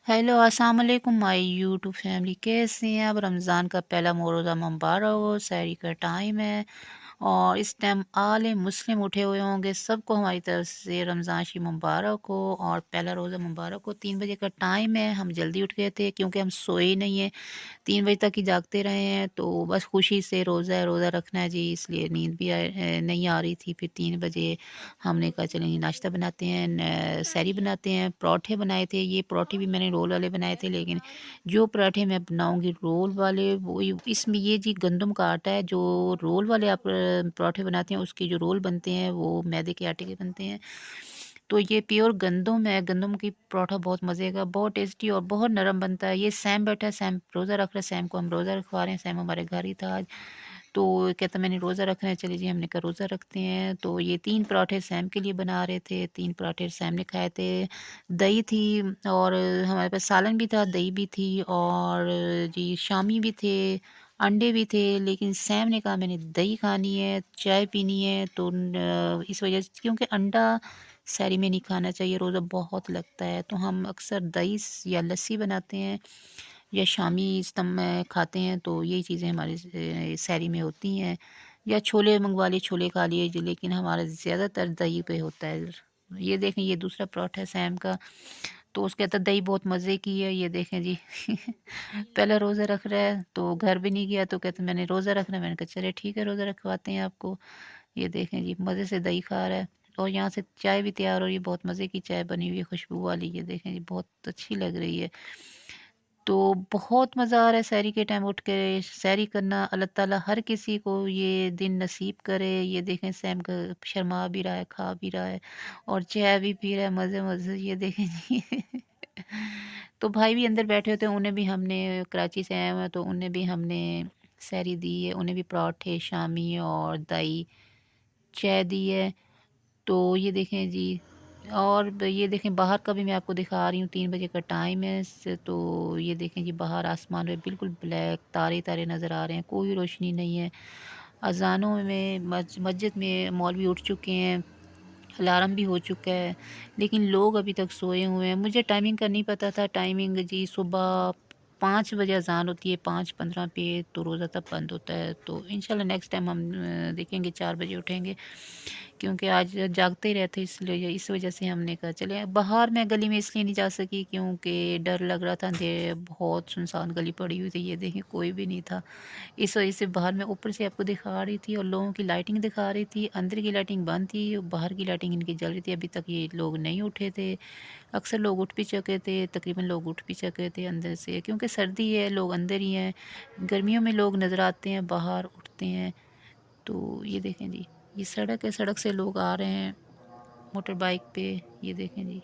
Hello अस्सलाम वालेकुम my YouTube family, कैसे हैं आप। रमज़ान का पहला रोज़ा मुबारक हो। सहरी का टाइम है और इस टाइम आले मुस्लिम उठे हुए होंगे। सबको हमारी तरफ से रमज़ान शरीफ मुबारक हो और पहला रोज़ा मुबारक हो। 3 बजे का टाइम है, हम जल्दी उठ गए थे क्योंकि हम सोए ही नहीं हैं। 3 बजे तक ही जागते रहे हैं, तो बस खुशी से रोज़ा है, रोज़ा रखना है जी, इसलिए नींद भी नहीं आ रही थी। फिर 3 बजे हमने कहा चलें जी नाश्ता बनाते हैं, सहरी बनाते हैं। पराठे बनाए थे, ये पराठे भी मैंने रोल वाले बनाए थे, लेकिन जो पराठे मैं बनाऊंगी रोल वाले वो इसमें ये जी गंदम का आटा है। जो रोल वाले आप पराठे बनाते हैं उसके जो रोल बनते हैं वो मैदे के आटे के बनते हैं। तो ये प्योर गंदम है, गंदम की पराठा बहुत मज़े का, बहुत टेस्टी और बहुत नरम बनता है। ये सैम बैठा है, सैम रोज़ा रख रहा है, सैम को हम रोज़ा रखवा रहे हैं। सैम हमारे घर ही था आज, तो कहता मैंने रोज़ा रखना है, चलिए जी हमने कहा रोज़ा रखते हैं। तो ये 3 पराठे सैम के लिए बना रहे थे, 3 पराठे सैम ने खाए थे। दही थी और हमारे पास सालन भी था, दही भी थी और जी शामी भी थे, अंडे भी थे। लेकिन सैम ने कहा मैंने दही खानी है, चाय पीनी है, तो इस वजह से क्योंकि अंडा सहरी में नहीं खाना चाहिए, रोज़ा बहुत लगता है, तो हम अक्सर दही या लस्सी बनाते हैं या शामी इस्तम में खाते हैं। तो यही चीज़ें हमारे सहरी में होती हैं। या छोले मंगवा लिए, छोले खा लिए जी, लेकिन हमारा ज़्यादातर दही पे होता है। ये देखें, ये दूसरा पराठा है सैम का, तो उसके कहता दही बहुत मज़े की है। ये देखें जी पहला रोज़ा रख रहा है, तो घर भी नहीं गया, तो कहते मैंने रोज़ा रखना है। मैंने कहा चले ठीक है, रोज़ा रखवाते हैं आपको। ये देखें जी मज़े से दही खा रहा है और यहाँ से चाय भी तैयार हो रही है, बहुत मज़े की चाय बनी हुई है, खुशबू वाली। ये देखें जी बहुत अच्छी लग रही है। तो बहुत मज़ा आ रहा है सहरी के टाइम उठ के सहरी करना। अल्लाह ताला हर किसी को ये दिन नसीब करे। ये देखें सैम का शर्मा भी रहा है, खा भी रहा है और चाय भी पी रहा है मज़े मज़े। ये देखें जी तो भाई भी अंदर बैठे होते हैं, उन्हें भी हमने, कराची से आए हुए हैं, तो उन्हें भी हमने सहरी दी है। उन्हें भी पराठे शामी और दही चाय दी है। तो ये देखें जी, और ये देखें बाहर का भी मैं आपको दिखा रही हूँ। 3 बजे का टाइम है तो ये देखें जी बाहर आसमान में बिल्कुल ब्लैक तारे तारे नज़र आ रहे हैं, कोई रोशनी नहीं है। अजानों में मस्जिद में मौलवी उठ चुके हैं, अलार्म भी हो चुका है, लेकिन लोग अभी तक सोए हुए हैं। मुझे टाइमिंग का नहीं पता था। टाइमिंग जी सुबह 5 बजे अजान होती है, 5:15 पे, तो रोज़ा तब बंद होता है। तो इंशाल्लाह नेक्स्ट टाइम हम देखेंगे 4 बजे उठेंगे, क्योंकि आज जागते ही रहते, इसलिए इस वजह से हमने कहा चले। बाहर मैं गली में इसलिए नहीं जा सकी क्योंकि डर लग रहा था, अंधेरे बहुत सुनसान गली पड़ी हुई थी। ये देखें कोई भी नहीं था, इस वजह से बाहर मैं ऊपर से आपको दिखा रही थी और लोगों की लाइटिंग दिखा रही थी। अंदर की लाइटिंग बंद थी, बाहर की लाइटिंग इनकी जल रही थी। अभी तक ये लोग नहीं उठे थे। अक्सर लोग उठ भी चुके थे, तकरीबन लोग उठ भी चुके थे अंदर से, क्योंकि सर्दी है, लोग अंदर ही हैं। गर्मियों में लोग नज़र आते हैं, बाहर उठते हैं। तो ये देखें जी, ये सड़क है, सड़क से लोग आ रहे हैं मोटर बाइक पे। ये देखें जी।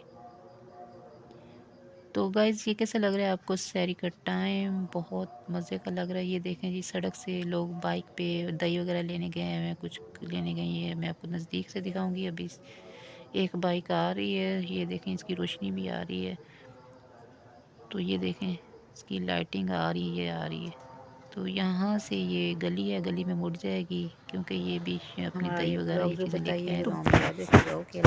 तो गाइज़ ये कैसा लग रहा है आपको सहरी का टाइम? बहुत मज़े का लग रहा है। ये देखें जी सड़क से लोग बाइक पे दही वगैरह लेने गए हैं, कुछ लेने गए हैं। मैं आपको नज़दीक से दिखाऊंगी। अभी एक बाइक आ रही है, ये देखें इसकी रोशनी भी आ रही है। तो ये देखें इसकी लाइटिंग आ रही है, आ रही है। तो यहाँ से ये गली है, गली में मुड़ जाएगी क्योंकि ये भी अपनी हमारा दही ये वगैरह ब्लॉग ये जो चीज़ें लेके बताइए आए तो तो हम भी आ जाए। ओके।